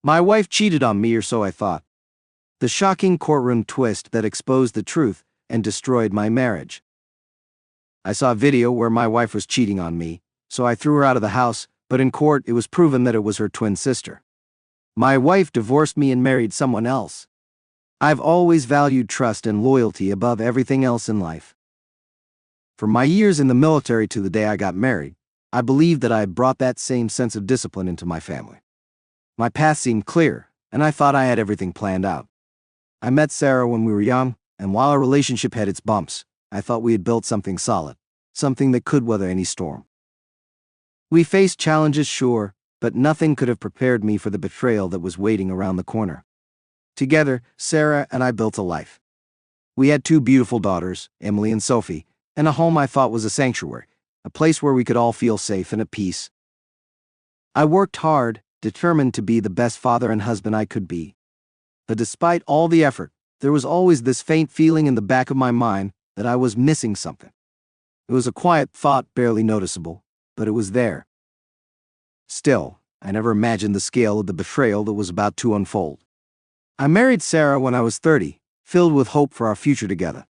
My wife cheated on me, or so I thought. The shocking courtroom twist that exposed the truth and destroyed my marriage. I saw a video where my wife was cheating on me, so I threw her out of the house, but in court it was proven that it was her twin sister. My wife divorced me and married someone else. I've always valued trust and loyalty above everything else in life. From my years in the military to the day I got married, I believed that I had brought that same sense of discipline into my family. My path seemed clear, and I thought I had everything planned out. I met Sarah when we were young, and while our relationship had its bumps, I thought we had built something solid, something that could weather any storm. We faced challenges, sure, but nothing could have prepared me for the betrayal that was waiting around the corner. Together, Sarah and I built a life. We had 2 beautiful daughters, Emily and Sophie, and a home I thought was a sanctuary, a place where we could all feel safe and at peace. I worked hard, determined to be the best father and husband I could be. But despite all the effort, there was always this faint feeling in the back of my mind that I was missing something. It was a quiet thought, barely noticeable, but it was there. Still, I never imagined the scale of the betrayal that was about to unfold. I married Sarah when I was 30, filled with hope for our future together.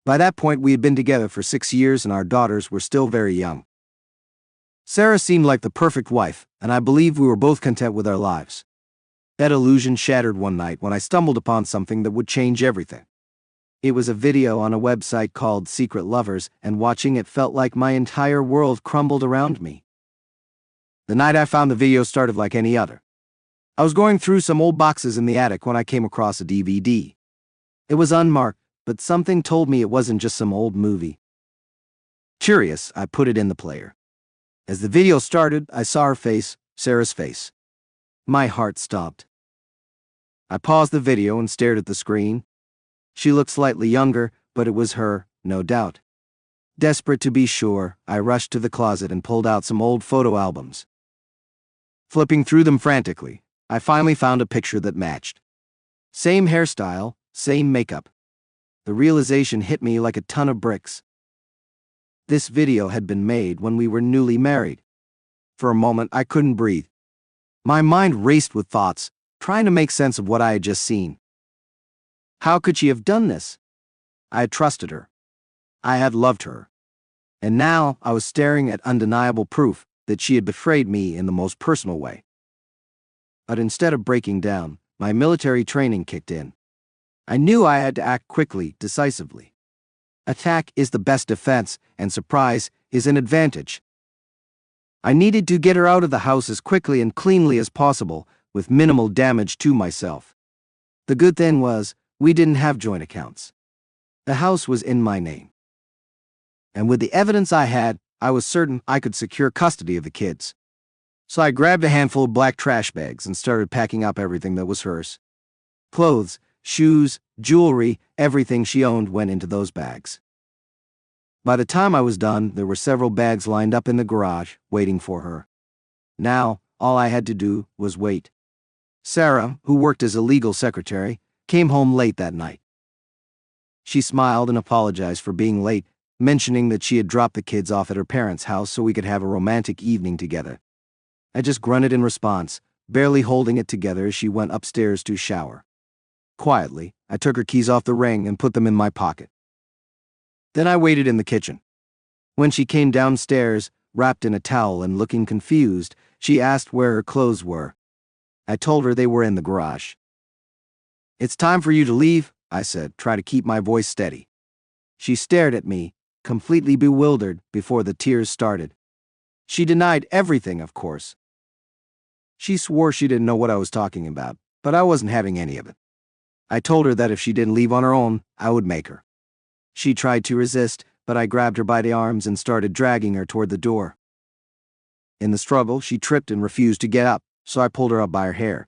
By that point, we had been together for 6 years and our daughters were still very young. Sarah seemed like the perfect wife, and I believed we were both content with our lives. That illusion shattered one night when I stumbled upon something that would change everything. It was a video on a website called Secret Lovers, and watching it felt like my entire world crumbled around me. The night I found the video started like any other. I was going through some old boxes in the attic when I came across a DVD. It was unmarked, but something told me it wasn't just some old movie. Curious, I put it in the player. As the video started, I saw her face, Sarah's face. My heart stopped. I paused the video and stared at the screen. She looked slightly younger, but it was her, no doubt. Desperate to be sure, I rushed to the closet and pulled out some old photo albums. Flipping through them frantically, I finally found a picture that matched. Same hairstyle, same makeup. The realization hit me like a ton of bricks. This video had been made when we were newly married. For a moment, I couldn't breathe. My mind raced with thoughts, trying to make sense of what I had just seen. How could she have done this? I had trusted her. I had loved her. And now I was staring at undeniable proof that she had betrayed me in the most personal way. But instead of breaking down, my military training kicked in. I knew I had to act quickly, decisively. Attack is the best defense, and surprise is an advantage. I needed to get her out of the house as quickly and cleanly as possible, with minimal damage to myself. The good thing was, we didn't have joint accounts. The house was in my name. And with the evidence I had, I was certain I could secure custody of the kids. So I grabbed a handful of black trash bags and started packing up everything that was hers. Clothes, shoes, jewelry, everything she owned went into those bags. By the time I was done, there were several bags lined up in the garage, waiting for her. Now, all I had to do was wait. Sarah, who worked as a legal secretary, came home late that night. She smiled and apologized for being late, mentioning that she had dropped the kids off at her parents' house so we could have a romantic evening together. I just grunted in response, barely holding it together as she went upstairs to shower. Quietly, I took her keys off the ring and put them in my pocket. Then I waited in the kitchen. When she came downstairs, wrapped in a towel and looking confused, she asked where her clothes were. I told her they were in the garage. "It's time for you to leave," I said, trying to keep my voice steady. She stared at me, completely bewildered, before the tears started. She denied everything, of course. She swore she didn't know what I was talking about, but I wasn't having any of it. I told her that if she didn't leave on her own, I would make her. She tried to resist, but I grabbed her by the arms and started dragging her toward the door. In the struggle, she tripped and refused to get up, so I pulled her up by her hair.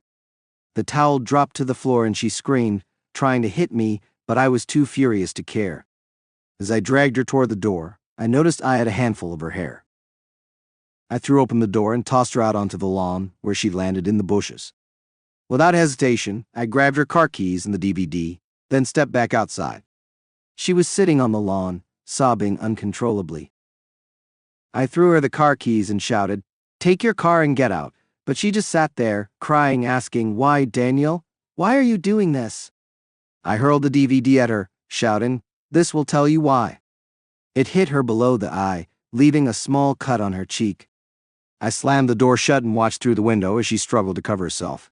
The towel dropped to the floor and she screamed, trying to hit me, but I was too furious to care. As I dragged her toward the door, I noticed I had a handful of her hair. I threw open the door and tossed her out onto the lawn, where she landed in the bushes. Without hesitation, I grabbed her car keys and the DVD, then stepped back outside. She was sitting on the lawn, sobbing uncontrollably. I threw her the car keys and shouted, "Take your car and get out. but she just sat there, crying, asking, "Why, Daniel? Why are you doing this?" I hurled the DVD at her, shouting, "This will tell you why." It hit her below the eye, leaving a small cut on her cheek. I slammed the door shut and watched through the window as she struggled to cover herself.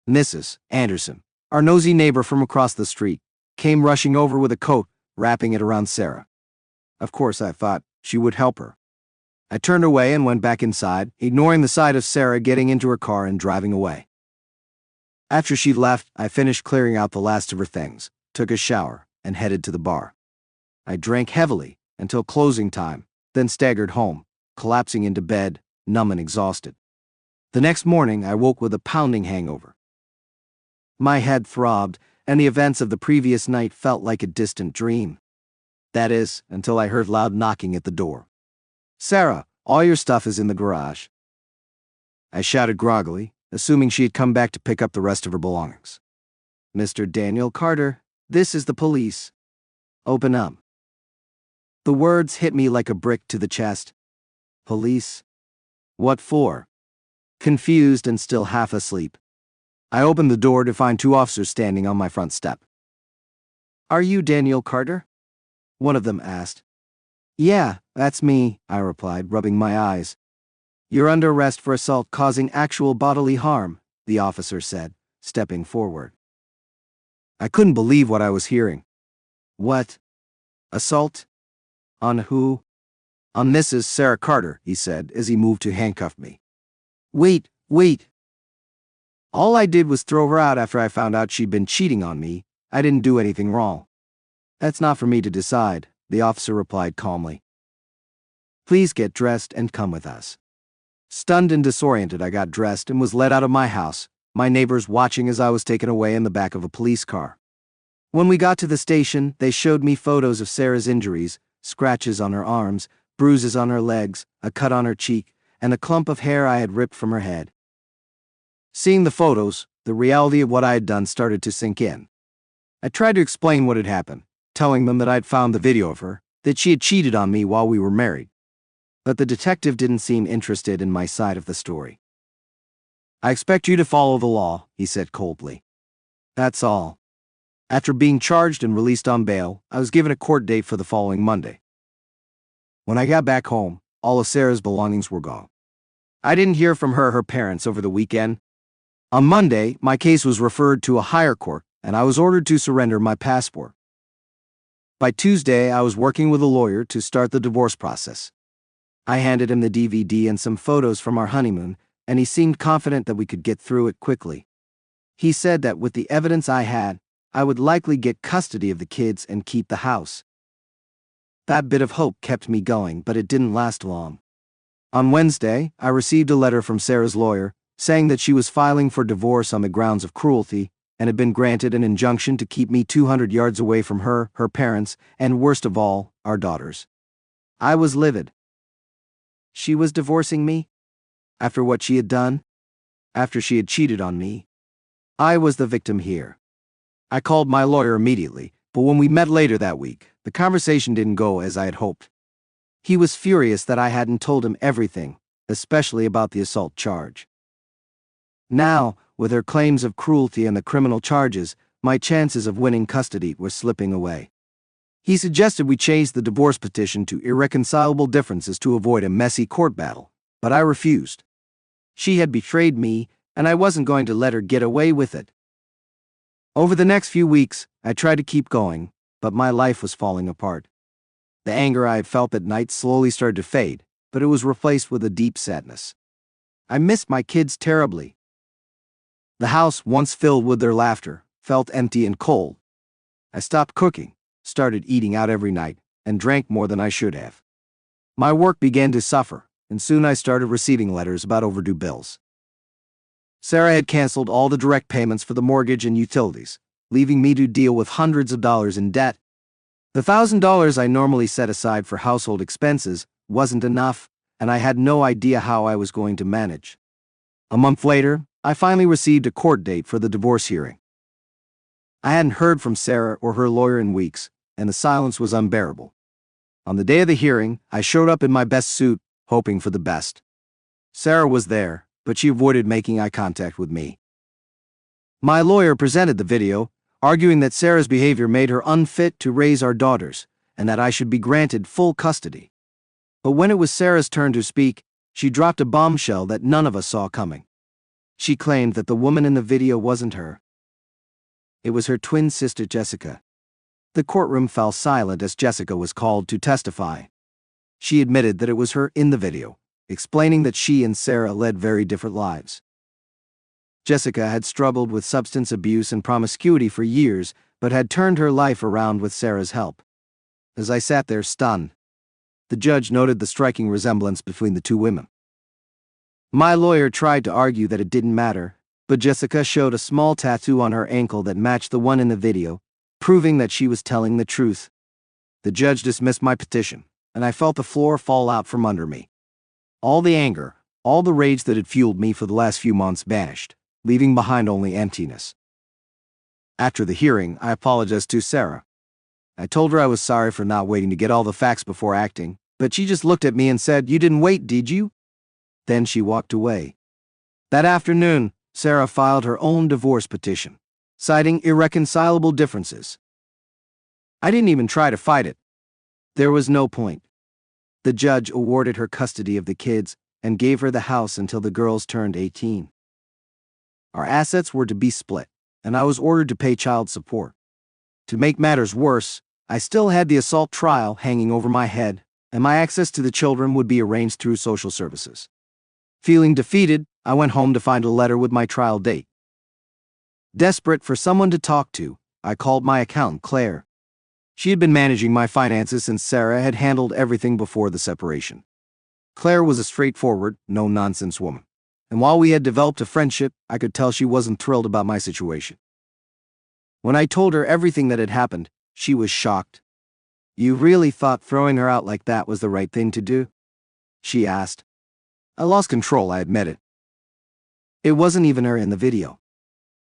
Mrs. Anderson, our nosy neighbor from across the street, came rushing over with a coat, wrapping it around Sarah. Of course, I thought she would help her. I turned away and went back inside, ignoring the sight of Sarah getting into her car and driving away. After she left, I finished clearing out the last of her things, took a shower, and headed to the bar. I drank heavily until closing time, then staggered home, collapsing into bed, numb and exhausted. The next morning, I woke with a pounding hangover. My head throbbed, and the events of the previous night felt like a distant dream. That is, until I heard loud knocking at the door. "Sarah, all your stuff is in the garage." I shouted groggily, assuming she had come back to pick up the rest of her belongings. "Mr. Daniel Carter, this is the police. Open up." The words hit me like a brick to the chest. Police? What for? Confused and still half asleep, I opened the door to find two officers standing on my front step. "Are you Daniel Carter?" one of them asked. "Yeah, that's me," I replied, rubbing my eyes. "You're under arrest for assault causing actual bodily harm," the officer said, stepping forward. I couldn't believe what I was hearing. "What? Assault? On who?" "On Mrs. Sarah Carter," he said as he moved to handcuff me. Wait. All I did was throw her out after I found out she'd been cheating on me. I didn't do anything wrong." "That's not for me to decide," the officer replied calmly. "Please get dressed and come with us." Stunned and disoriented, I got dressed and was led out of my house, my neighbors watching as I was taken away in the back of a police car. When we got to the station, they showed me photos of Sarah's injuries, scratches on her arms, bruises on her legs, a cut on her cheek, and a clump of hair I had ripped from her head. Seeing the photos, the reality of what I had done started to sink in. I tried to explain what had happened, telling them that I'd found the video of her, that she had cheated on me while we were married. But the detective didn't seem interested in my side of the story. "I expect you to follow the law," he said coldly. That's all. After being charged and released on bail, I was given a court date for the following Monday. When I got back home, all of Sarah's belongings were gone. I didn't hear from her parents over the weekend. On Monday, my case was referred to a higher court, and I was ordered to surrender my passport. By Tuesday, I was working with a lawyer to start the divorce process. I handed him the DVD and some photos from our honeymoon, and he seemed confident that we could get through it quickly. He said that with the evidence I had, I would likely get custody of the kids and keep the house. That bit of hope kept me going, but it didn't last long. On Wednesday, I received a letter from Sarah's lawyer saying that she was filing for divorce on the grounds of cruelty and had been granted an injunction to keep me 200 yards away from her parents, and worst of all, our daughters. I was livid. She was divorcing me? After what she had done? After she had cheated on me? I was the victim here. I called my lawyer immediately, but when we met later that week, the conversation didn't go as I had hoped. He was furious that I hadn't told him everything, especially about the assault charge. Now, with her claims of cruelty and the criminal charges, my chances of winning custody were slipping away. He suggested we change the divorce petition to irreconcilable differences to avoid a messy court battle, but I refused. She had betrayed me, and I wasn't going to let her get away with it. Over the next few weeks, I tried to keep going, but my life was falling apart. The anger I had felt at night slowly started to fade, but it was replaced with a deep sadness. I missed my kids terribly. The house, once filled with their laughter, felt empty and cold. I stopped cooking, started eating out every night, and drank more than I should have. My work began to suffer, and soon I started receiving letters about overdue bills. Sarah had canceled all the direct payments for the mortgage and utilities, leaving me to deal with hundreds of dollars in debt. The $1,000 I normally set aside for household expenses wasn't enough, and I had no idea how I was going to manage. A month later, I finally received a court date for the divorce hearing. I hadn't heard from Sarah or her lawyer in weeks, and the silence was unbearable. On the day of the hearing, I showed up in my best suit, hoping for the best. Sarah was there, but she avoided making eye contact with me. My lawyer presented the video, arguing that Sarah's behavior made her unfit to raise our daughters, and that I should be granted full custody. But when it was Sarah's turn to speak, she dropped a bombshell that none of us saw coming. She claimed that the woman in the video wasn't her. It was her twin sister Jessica. The courtroom fell silent as Jessica was called to testify. She admitted that it was her in the video, explaining that she and Sarah led very different lives. Jessica had struggled with substance abuse and promiscuity for years, but had turned her life around with Sarah's help. As I sat there stunned, the judge noted the striking resemblance between the two women. My lawyer tried to argue that it didn't matter, but Jessica showed a small tattoo on her ankle that matched the one in the video, proving that she was telling the truth. The judge dismissed my petition, and I felt the floor fall out from under me. All the anger, all the rage that had fueled me for the last few months vanished, leaving behind only emptiness. After the hearing, I apologized to Sarah. I told her I was sorry for not waiting to get all the facts before acting, but she just looked at me and said, "You didn't wait, did you?" Then she walked away. That afternoon, Sarah filed her own divorce petition, citing irreconcilable differences. I didn't even try to fight it. There was no point. The judge awarded her custody of the kids and gave her the house until the girls turned 18. Our assets were to be split, and I was ordered to pay child support. To make matters worse, I still had the assault trial hanging over my head, and my access to the children would be arranged through social services. Feeling defeated, I went home to find a letter with my trial date. Desperate for someone to talk to, I called my accountant, Claire. She had been managing my finances since Sarah had handled everything before the separation. Claire was a straightforward, no-nonsense woman, and while we had developed a friendship, I could tell she wasn't thrilled about my situation. When I told her everything that had happened, she was shocked. "You really thought throwing her out like that was the right thing to do?" she asked. I lost control, I admit it. It wasn't even her in the video.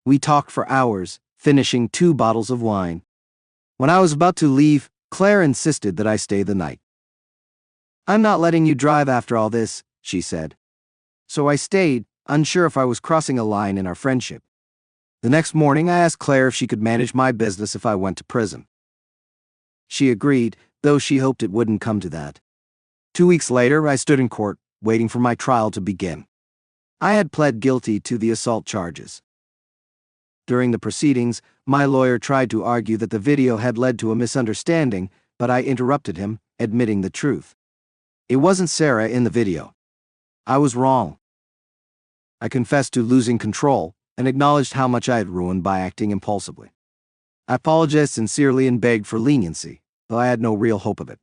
We talked for hours, finishing 2 bottles of wine. When I was about to leave, Claire insisted that I stay the night. "I'm not letting you drive after all this," she said. So I stayed, unsure if I was crossing a line in our friendship. The next morning, I asked Claire if she could manage my business if I went to prison. She agreed, though she hoped it wouldn't come to that. 2 weeks later, I stood in court, waiting for my trial to begin. I had pled guilty to the assault charges. During the proceedings, my lawyer tried to argue that the video had led to a misunderstanding, but I interrupted him, admitting the truth. It wasn't Sarah in the video. I was wrong. I confessed to losing control and acknowledged how much I had ruined by acting impulsively. I apologized sincerely and begged for leniency, though I had no real hope of it.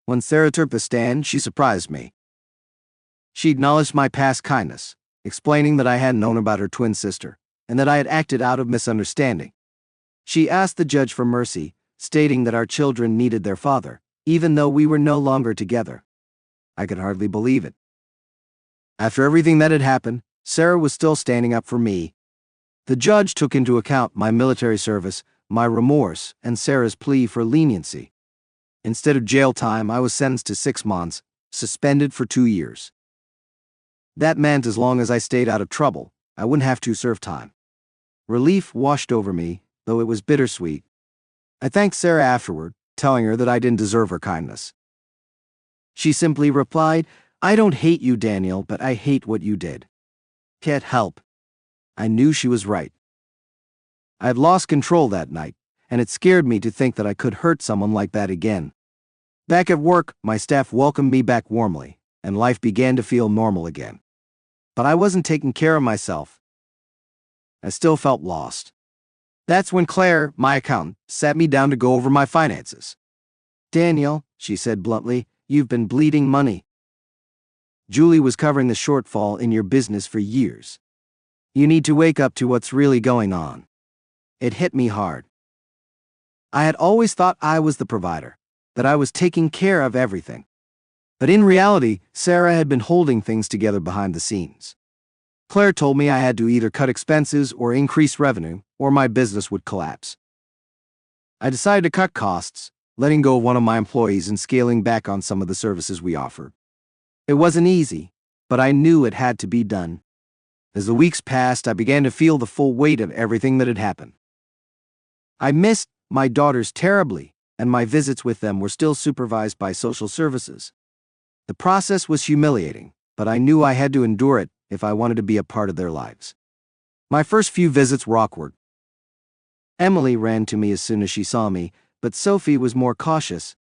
When Sarah took the stand, she surprised me. She acknowledged my past kindness, explaining that I hadn't known about her twin sister, and that I had acted out of misunderstanding. She asked the judge for mercy, stating that our children needed their father, even though we were no longer together. I could hardly believe it. After everything that had happened, Sarah was still standing up for me. The judge took into account my military service, my remorse, and Sarah's plea for leniency. Instead of jail time, I was sentenced to 6 months, suspended for 2 years. That meant as long as I stayed out of trouble, I wouldn't have to serve time. Relief washed over me, though it was bittersweet. I thanked Sarah afterward, telling her that I didn't deserve her kindness. She simply replied, "I don't hate you, Daniel, but I hate what you did." Can't help. I knew she was right. I had lost control that night, and it scared me to think that I could hurt someone like that again. Back at work, my staff welcomed me back warmly, and life began to feel normal again. But I wasn't taking care of myself. I still felt lost. That's when Claire, my accountant, sat me down to go over my finances. "Daniel," she said bluntly, "you've been bleeding money. Julie was covering the shortfall in your business for years. You need to wake up to what's really going on." It hit me hard. I had always thought I was the provider, that I was taking care of everything. But in reality, Sarah had been holding things together behind the scenes. Claire told me I had to either cut expenses or increase revenue, or my business would collapse. I decided to cut costs, letting go of one of my employees and scaling back on some of the services we offered. It wasn't easy, but I knew it had to be done. As the weeks passed, I began to feel the full weight of everything that had happened. I missed my daughters terribly, and my visits with them were still supervised by social services. The process was humiliating, but I knew I had to endure it if I wanted to be a part of their lives. My first few visits were awkward. Emily ran to me as soon as she saw me, but Sophie was more cautious.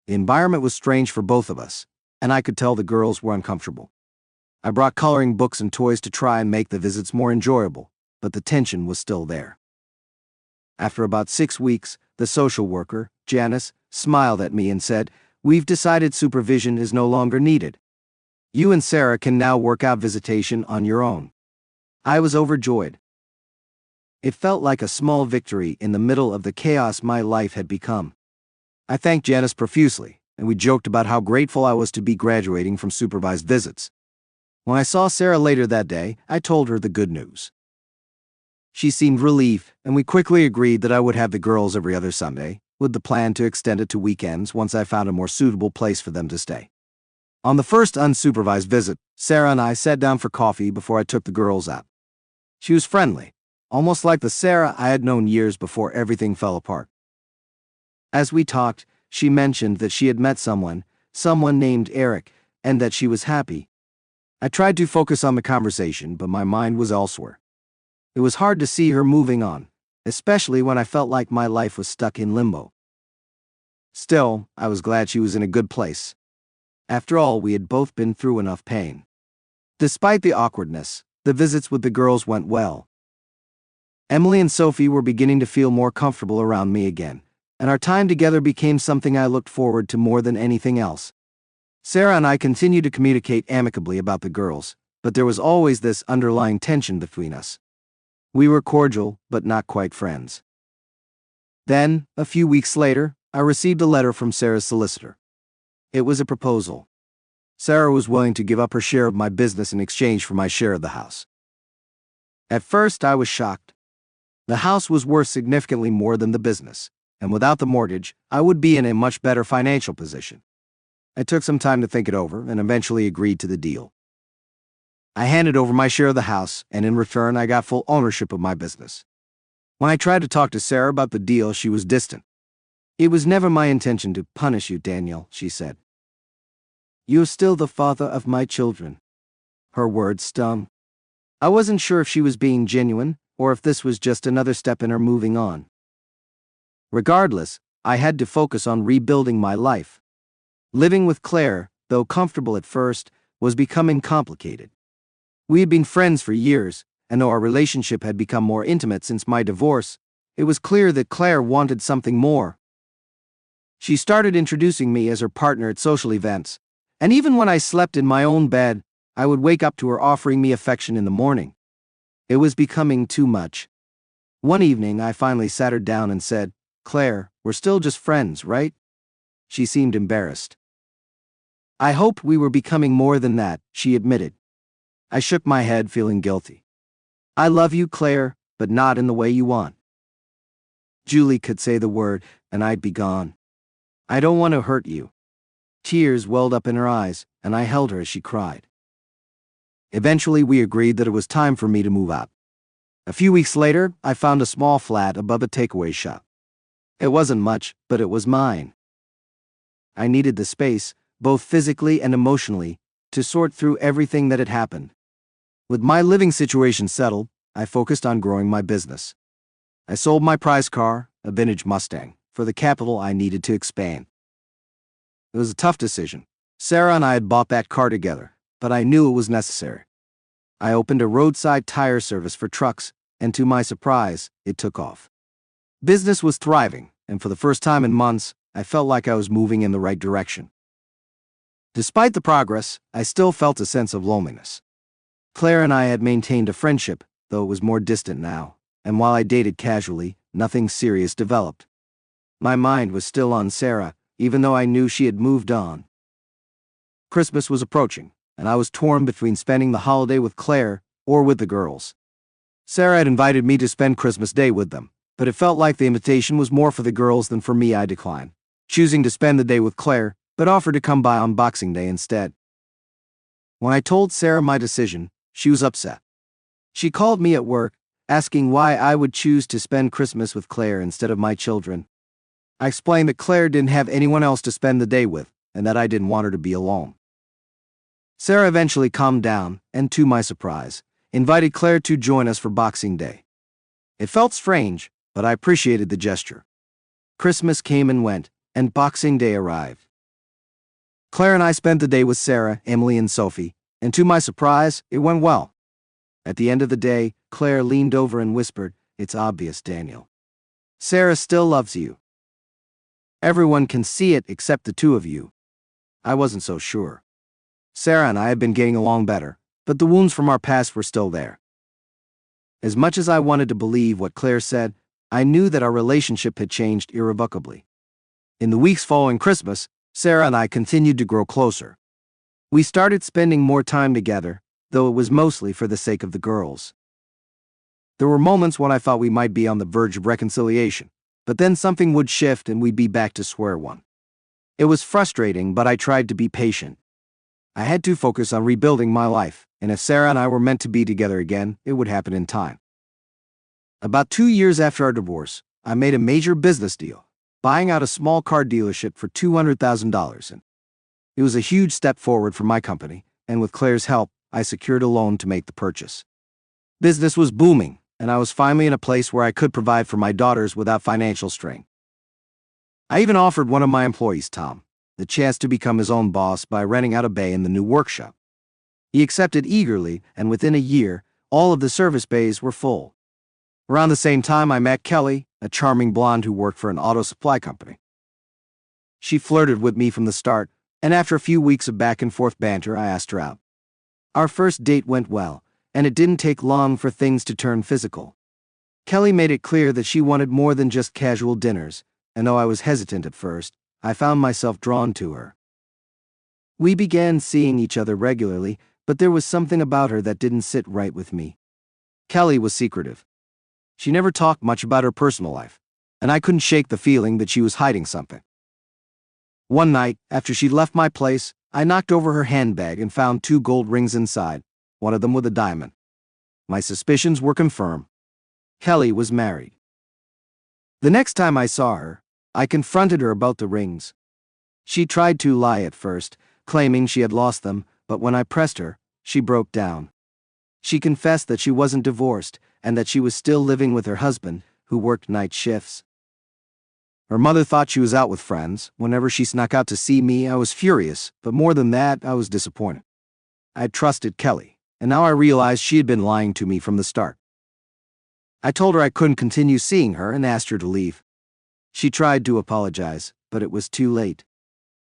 The environment was strange for both of us, and I could tell the girls were uncomfortable. I brought coloring books and toys to try and make the visits more enjoyable, but the tension was still there. After about 6 weeks, the social worker, Janice, smiled at me and said, "We've decided supervision is no longer needed. You and Sarah can now work out visitation on your own." I was overjoyed. It felt like a small victory in the middle of the chaos my life had become. I thanked Janice profusely, and we joked about how grateful I was to be graduating from supervised visits. When I saw Sarah later that day, I told her the good news. She seemed relieved, and we quickly agreed that I would have the girls every other Sunday, with the plan to extend it to weekends once I found a more suitable place for them to stay. On the first unsupervised visit, Sarah and I sat down for coffee before I took the girls out. She was friendly, almost like the Sarah I had known years before everything fell apart. As we talked, she mentioned that she had met someone named Eric, and that she was happy. I tried to focus on the conversation, but my mind was elsewhere. It was hard to see her moving on, especially when I felt like my life was stuck in limbo. Still, I was glad she was in a good place. After all, we had both been through enough pain. Despite the awkwardness, the visits with the girls went well. Emily and Sophie were beginning to feel more comfortable around me again, and our time together became something I looked forward to more than anything else. Sarah and I continued to communicate amicably about the girls, but there was always this underlying tension between us. We were cordial, but not quite friends. Then, a few weeks later, I received a letter from Sarah's solicitor. It was a proposal. Sarah was willing to give up her share of my business in exchange for my share of the house. At first, I was shocked. The house was worth significantly more than the business, and without the mortgage, I would be in a much better financial position. I took some time to think it over and eventually agreed to the deal. I handed over my share of the house, and in return, I got full ownership of my business. When I tried to talk to Sarah about the deal, she was distant. "It was never my intention to punish you, Daniel," she said. "You're still the father of my children." Her words stung. I wasn't sure if she was being genuine, or if this was just another step in her moving on. Regardless, I had to focus on rebuilding my life. Living with Claire, though comfortable at first, was becoming complicated. We had been friends for years, and though our relationship had become more intimate since my divorce, it was clear that Claire wanted something more. She started introducing me as her partner at social events, and even when I slept in my own bed, I would wake up to her offering me affection in the morning. It was becoming too much. One evening, I finally sat her down and said, "Claire, we're still just friends, right?" She seemed embarrassed. "I hoped we were becoming more than that," she admitted. I shook my head, feeling guilty. "I love you, Claire, but not in the way you want." Julie could say the word, and I'd be gone. "I don't want to hurt you." Tears welled up in her eyes, and I held her as she cried. Eventually, we agreed that it was time for me to move out. A few weeks later, I found a small flat above a takeaway shop. It wasn't much, but it was mine. I needed the space, both physically and emotionally, to sort through everything that had happened. With my living situation settled, I focused on growing my business. I sold my prize car, a vintage Mustang, for the capital I needed to expand. It was a tough decision. Sarah and I had bought that car together, but I knew it was necessary. I opened a roadside tire service for trucks, and to my surprise, it took off. Business was thriving, and for the first time in months, I felt like I was moving in the right direction. Despite the progress, I still felt a sense of loneliness. Claire and I had maintained a friendship, though it was more distant now, and while I dated casually, nothing serious developed. My mind was still on Sarah, even though I knew she had moved on. Christmas was approaching, and I was torn between spending the holiday with Claire or with the girls. Sarah had invited me to spend Christmas Day with them, but it felt like the invitation was more for the girls than for me. I declined, choosing to spend the day with Claire, but offered to come by on Boxing Day instead. When I told Sarah my decision, she was upset. She called me at work, asking why I would choose to spend Christmas with Claire instead of my children. I explained that Claire didn't have anyone else to spend the day with, and that I didn't want her to be alone. Sarah eventually calmed down, and to my surprise, invited Claire to join us for Boxing Day. It felt strange, but I appreciated the gesture. Christmas came and went, and Boxing Day arrived. Claire and I spent the day with Sarah, Emily, and Sophie, and to my surprise, it went well. At the end of the day, Claire leaned over and whispered, "It's obvious, Daniel. Sarah still loves you. Everyone can see it except the two of you." I wasn't so sure. Sarah and I had been getting along better, but the wounds from our past were still there. As much as I wanted to believe what Claire said, I knew that our relationship had changed irrevocably. In the weeks following Christmas, Sarah and I continued to grow closer. We started spending more time together, though it was mostly for the sake of the girls. There were moments when I thought we might be on the verge of reconciliation, but then something would shift and we'd be back to square one. It was frustrating, but I tried to be patient. I had to focus on rebuilding my life, and if Sarah and I were meant to be together again, it would happen in time. About 2 years after our divorce, I made a major business deal, buying out a small car dealership for $200,000. And it was a huge step forward for my company, and with Claire's help, I secured a loan to make the purchase. Business was booming, and I was finally in a place where I could provide for my daughters without financial strain. I even offered one of my employees, Tom, the chance to become his own boss by renting out a bay in the new workshop. He accepted eagerly, and within a year, all of the service bays were full. Around the same time, I met Kelly, a charming blonde who worked for an auto supply company. She flirted with me from the start, and after a few weeks of back-and-forth banter, I asked her out. Our first date went well, and it didn't take long for things to turn physical. Kelly made it clear that she wanted more than just casual dinners, and though I was hesitant at first, I found myself drawn to her. We began seeing each other regularly, but there was something about her that didn't sit right with me. Kelly was secretive. She never talked much about her personal life, and I couldn't shake the feeling that she was hiding something. One night, after she left my place, I knocked over her handbag and found 2 gold rings inside, one of them with a diamond. My suspicions were confirmed. Kelly was married. The next time I saw her, I confronted her about the rings. She tried to lie at first, claiming she had lost them, but when I pressed her, she broke down. She confessed that she wasn't divorced and that she was still living with her husband, who worked night shifts. Her mother thought she was out with friends. Whenever she snuck out to see me, I was furious, but more than that, I was disappointed. I had trusted Kelly, and now I realized she had been lying to me from the start. I told her I couldn't continue seeing her and asked her to leave. She tried to apologize, but it was too late.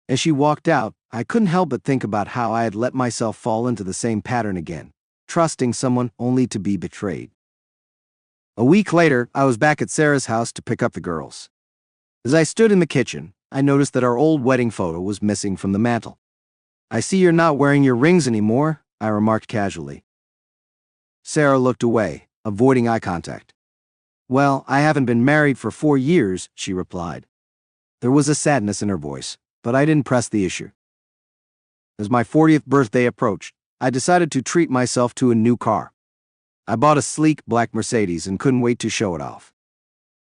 As she walked out, I couldn't help but think about how I had let myself fall into the same pattern again, trusting someone only to be betrayed. A week later, I was back at Sarah's house to pick up the girls. As I stood in the kitchen, I noticed that our old wedding photo was missing from the mantel. "I see you're not wearing your rings anymore," I remarked casually. Sarah looked away, avoiding eye contact. "Well, I haven't been married for 4 years," she replied. There was a sadness in her voice, but I didn't press the issue. As my 40th birthday approached, I decided to treat myself to a new car. I bought a sleek black Mercedes and couldn't wait to show it off.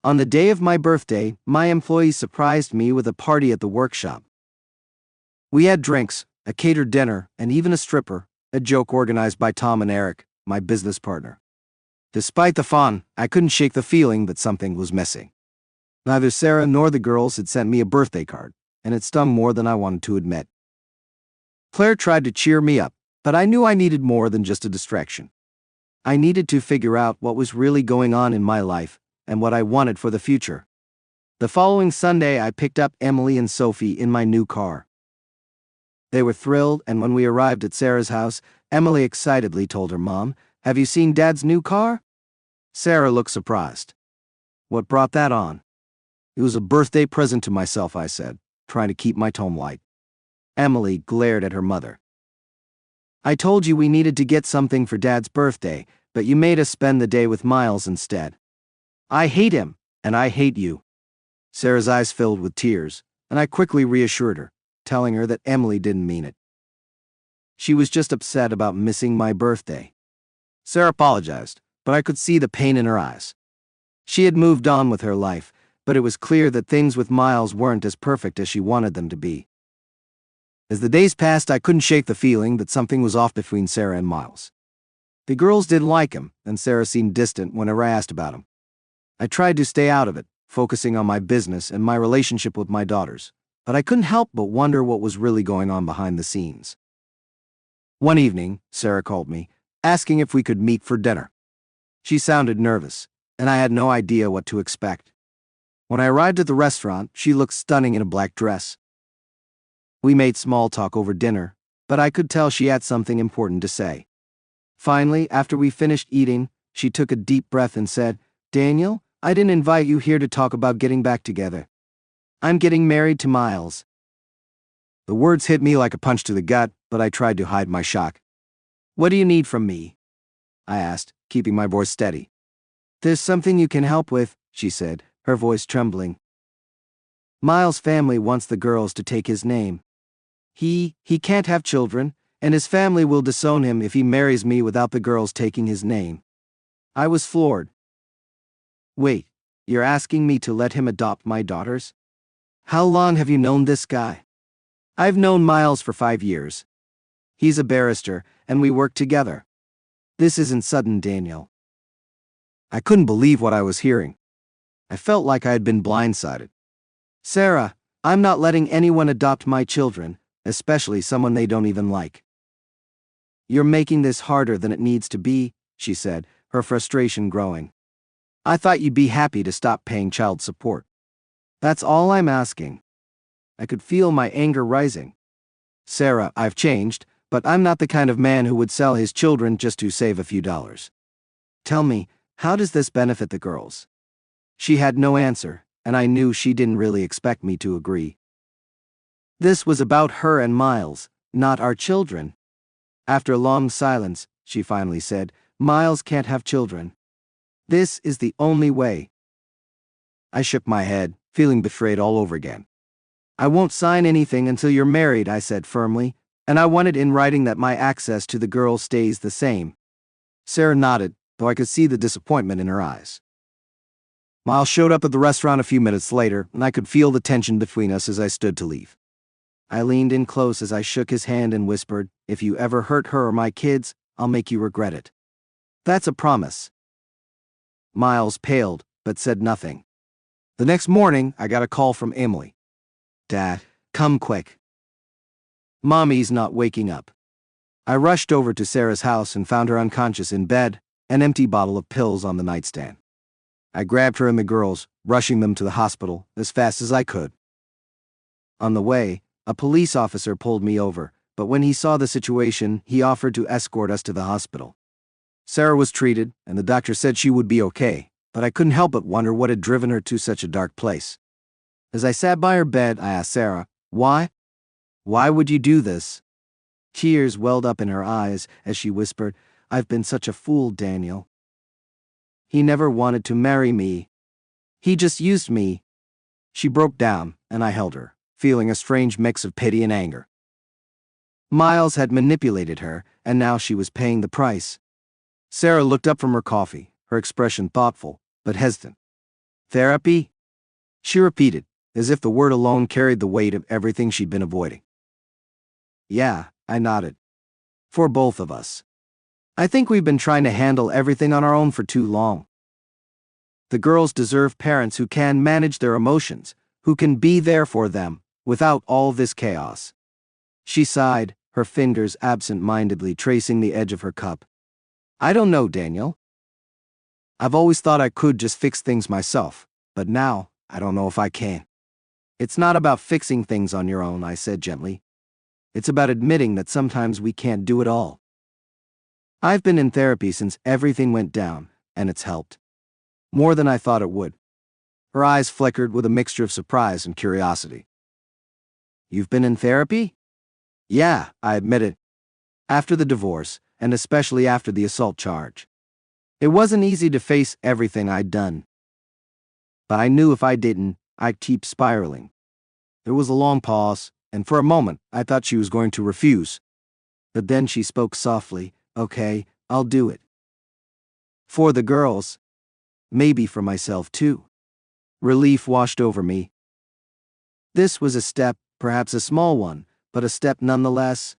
On the day of my birthday, my employees surprised me with a party at the workshop. We had drinks, a catered dinner, and even a stripper, a joke organized by Tom and Eric, my business partner. Despite the fun, I couldn't shake the feeling that something was missing. Neither Sarah nor the girls had sent me a birthday card, and it stung more than I wanted to admit. Claire tried to cheer me up, but I knew I needed more than just a distraction. I needed to figure out what was really going on in my life and what I wanted for the future. The following Sunday, I picked up Emily and Sophie in my new car. They were thrilled, and when we arrived at Sarah's house, Emily excitedly told her mom, "Have you seen Dad's new car?" Sarah looked surprised. "What brought that on?" "It was a birthday present to myself," I said, trying to keep my tone light. Emily glared at her mother. "I told you we needed to get something for Dad's birthday, but you made us spend the day with Miles instead. I hate him, and I hate you." Sarah's eyes filled with tears, and I quickly reassured her, telling her that Emily didn't mean it. She was just upset about missing my birthday. Sarah apologized, but I could see the pain in her eyes. She had moved on with her life, but it was clear that things with Miles weren't as perfect as she wanted them to be. As the days passed, I couldn't shake the feeling that something was off between Sarah and Miles. The girls didn't like him, and Sarah seemed distant whenever I asked about him. I tried to stay out of it, focusing on my business and my relationship with my daughters, but I couldn't help but wonder what was really going on behind the scenes. One evening, Sarah called me, asking if we could meet for dinner. She sounded nervous, and I had no idea what to expect. When I arrived at the restaurant, she looked stunning in a black dress. We made small talk over dinner, but I could tell she had something important to say. Finally, after we finished eating, she took a deep breath and said, "Daniel, I didn't invite you here to talk about getting back together. I'm getting married to Miles." The words hit me like a punch to the gut, but I tried to hide my shock. "What do you need from me?" I asked, keeping my voice steady. "There's something you can help with," she said, her voice trembling. "Miles' family wants the girls to take his name. He can't have children, and his family will disown him if he marries me without the girls taking his name." I was floored. "Wait, you're asking me to let him adopt my daughters? How long have you known this guy?" "I've known Miles for 5 years. He's a barrister, and we work together. This isn't sudden, Daniel." I couldn't believe what I was hearing. I felt like I had been blindsided. "Sarah, I'm not letting anyone adopt my children, especially someone they don't even like." "You're making this harder than it needs to be," she said, her frustration growing. "I thought you'd be happy to stop paying child support. That's all I'm asking." I could feel my anger rising. "Sarah, I've changed, but I'm not the kind of man who would sell his children just to save a few dollars. Tell me, how does this benefit the girls?" She had no answer, and I knew she didn't really expect me to agree. This was about her and Miles, not our children. After a long silence, she finally said, "Miles can't have children. This is the only way." I shook my head, feeling betrayed all over again. "I won't sign anything until you're married," I said firmly, "and I want it in writing that my access to the girls stays the same." Sarah nodded, though I could see the disappointment in her eyes. Miles showed up at the restaurant a few minutes later, and I could feel the tension between us as I stood to leave. I leaned in close as I shook his hand and whispered, "If you ever hurt her or my kids, I'll make you regret it. That's a promise." Miles paled, but said nothing. The next morning, I got a call from Emily. "Dad, come quick. Mommy's not waking up." I rushed over to Sarah's house and found her unconscious in bed, an empty bottle of pills on the nightstand. I grabbed her and the girls, rushing them to the hospital as fast as I could. On the way, a police officer pulled me over, but when he saw the situation, he offered to escort us to the hospital. Sarah was treated, and the doctor said she would be okay, but I couldn't help but wonder what had driven her to such a dark place. As I sat by her bed, I asked Sarah, "Why? Why would you do this?" Tears welled up in her eyes as she whispered, "I've been such a fool, Daniel. He never wanted to marry me. He just used me." She broke down, and I held her, feeling a strange mix of pity and anger. Miles had manipulated her, and now she was paying the price. Sarah looked up from her coffee, her expression thoughtful, but hesitant. "Therapy?" she repeated, as if the word alone carried the weight of everything she'd been avoiding. "Yeah," I nodded. "For both of us. I think we've been trying to handle everything on our own for too long. The girls deserve parents who can manage their emotions, who can be there for them, without all this chaos." She sighed, her fingers absent-mindedly tracing the edge of her cup. "I don't know, Daniel. I've always thought I could just fix things myself, but now I don't know if I can." "It's not about fixing things on your own," I said gently. "It's about admitting that sometimes we can't do it all. I've been in therapy since everything went down, and it's helped. More than I thought it would." Her eyes flickered with a mixture of surprise and curiosity. "You've been in therapy?" "Yeah," I admitted. "After the divorce, and especially after the assault charge. It wasn't easy to face everything I'd done. But I knew if I didn't, I'd keep spiraling." There was a long pause, and for a moment I thought she was going to refuse. But then she spoke softly, "Okay, I'll do it. For the girls. Maybe for myself too. Relief washed over me. This was a step, perhaps a small one, but a step nonetheless.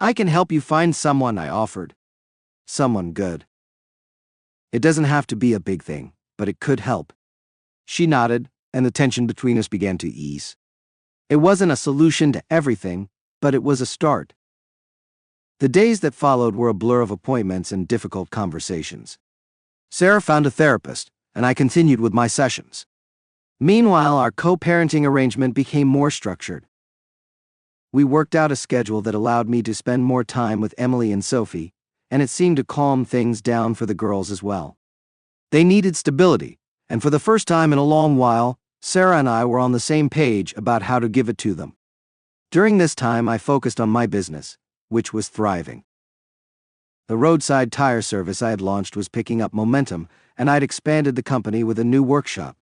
I can help you find someone, I offered. Someone good. It doesn't have to be a big thing, but it could help. She nodded, and the tension between us began to ease. It wasn't a solution to everything, but it was a start. The days that followed were a blur of appointments and difficult conversations. Sarah found a therapist, and I continued with my sessions. Meanwhile, our co-parenting arrangement became more structured. We worked out a schedule that allowed me to spend more time with Emily and Sophie, and it seemed to calm things down for the girls as well. They needed stability, and for the first time in a long while, Sarah and I were on the same page about how to give it to them. During this time, I focused on my business, which was thriving. The roadside tire service I had launched was picking up momentum, and I'd expanded the company with a new workshop.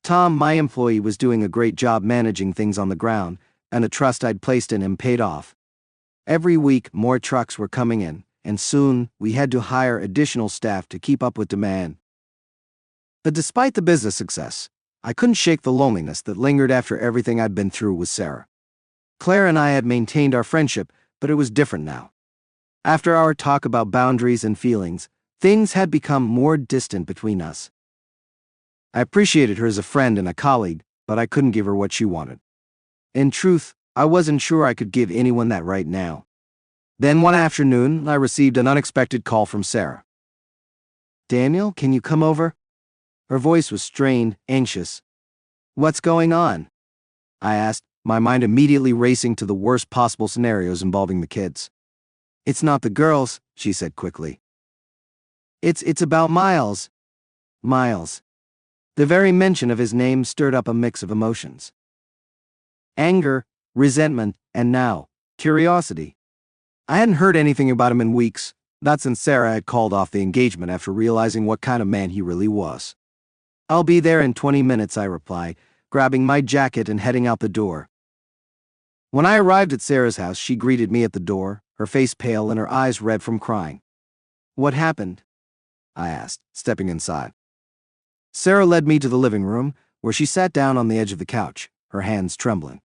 Tom, my employee, was doing a great job managing things on the ground, and the trust I'd placed in him paid off. Every week, more trucks were coming in, and soon we had to hire additional staff to keep up with demand. But despite the business success, I couldn't shake the loneliness that lingered after everything I'd been through with Sarah. Claire and I had maintained our friendship, but it was different now. After our talk about boundaries and feelings, things had become more distant between us. I appreciated her as a friend and a colleague, but I couldn't give her what she wanted. In truth, I wasn't sure I could give anyone that right now. Then one afternoon, I received an unexpected call from Sarah. "Daniel, can you come over?" Her voice was strained, anxious. "What's going on?" I asked, my mind immediately racing to the worst possible scenarios involving the kids. "It's not the girls," she said quickly. It's about Miles." Miles. The very mention of his name stirred up a mix of emotions. Anger, resentment, and now, curiosity. I hadn't heard anything about him in weeks, not since Sarah had called off the engagement after realizing what kind of man he really was. "I'll be there in 20 minutes, I replied, grabbing my jacket and heading out the door. When I arrived at Sarah's house, she greeted me at the door, her face pale and her eyes red from crying. "What happened?" I asked, stepping inside. Sarah led me to the living room, where she sat down on the edge of the couch, her hands trembling.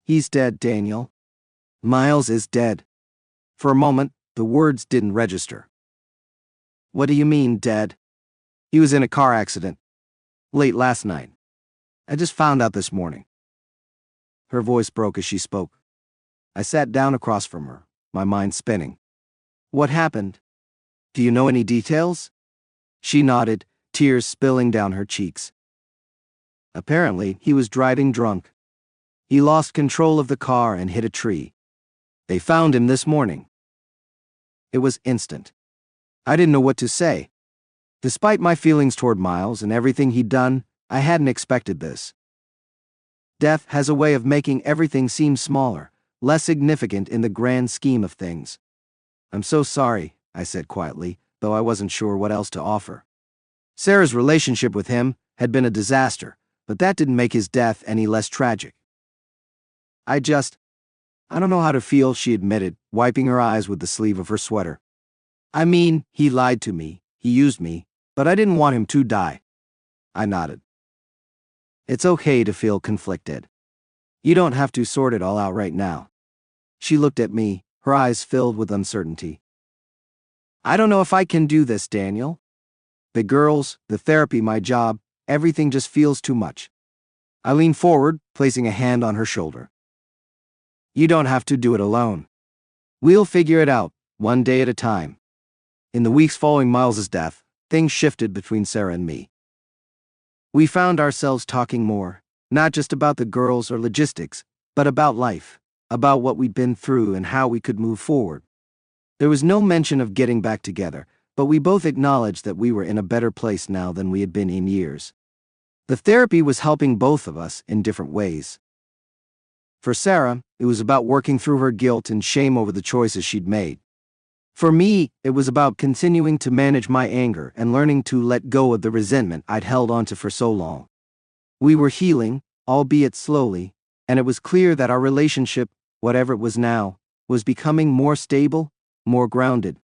"He's dead, Daniel. Miles is dead." For a moment, the words didn't register. "What do you mean, dead?" "He was in a car accident. Late last night. I just found out this morning." Her voice broke as she spoke. I sat down across from her, my mind spinning. "What happened? Do you know any details?" She nodded, tears spilling down her cheeks. "Apparently, he was driving drunk. He lost control of the car and hit a tree. They found him this morning." It was instant. I didn't know what to say. Despite my feelings toward Miles and everything he'd done, I hadn't expected this. Death has a way of making everything seem smaller, less significant in the grand scheme of things. "I'm so sorry," I said quietly, though I wasn't sure what else to offer. Sarah's relationship with him had been a disaster, but that didn't make his death any less tragic. I don't know how to feel," she admitted, wiping her eyes with the sleeve of her sweater. "I mean, he lied to me, he used me, but I didn't want him to die." I nodded. "It's okay to feel conflicted. You don't have to sort it all out right now." She looked at me, her eyes filled with uncertainty. "I don't know if I can do this, Daniel. The girls, the therapy, my job, everything just feels too much." I leaned forward, placing a hand on her shoulder. "You don't have to do it alone. We'll figure it out, one day at a time." In the weeks following Miles's death, things shifted between Sarah and me. We found ourselves talking more, not just about the girls or logistics, but about life, about what we'd been through and how we could move forward. There was no mention of getting back together, but we both acknowledged that we were in a better place now than we had been in years. The therapy was helping both of us in different ways. For Sarah, it was about working through her guilt and shame over the choices she'd made. For me, it was about continuing to manage my anger and learning to let go of the resentment I'd held onto for so long. We were healing, albeit slowly, and it was clear that our relationship, whatever it was now, was becoming more stable, more grounded.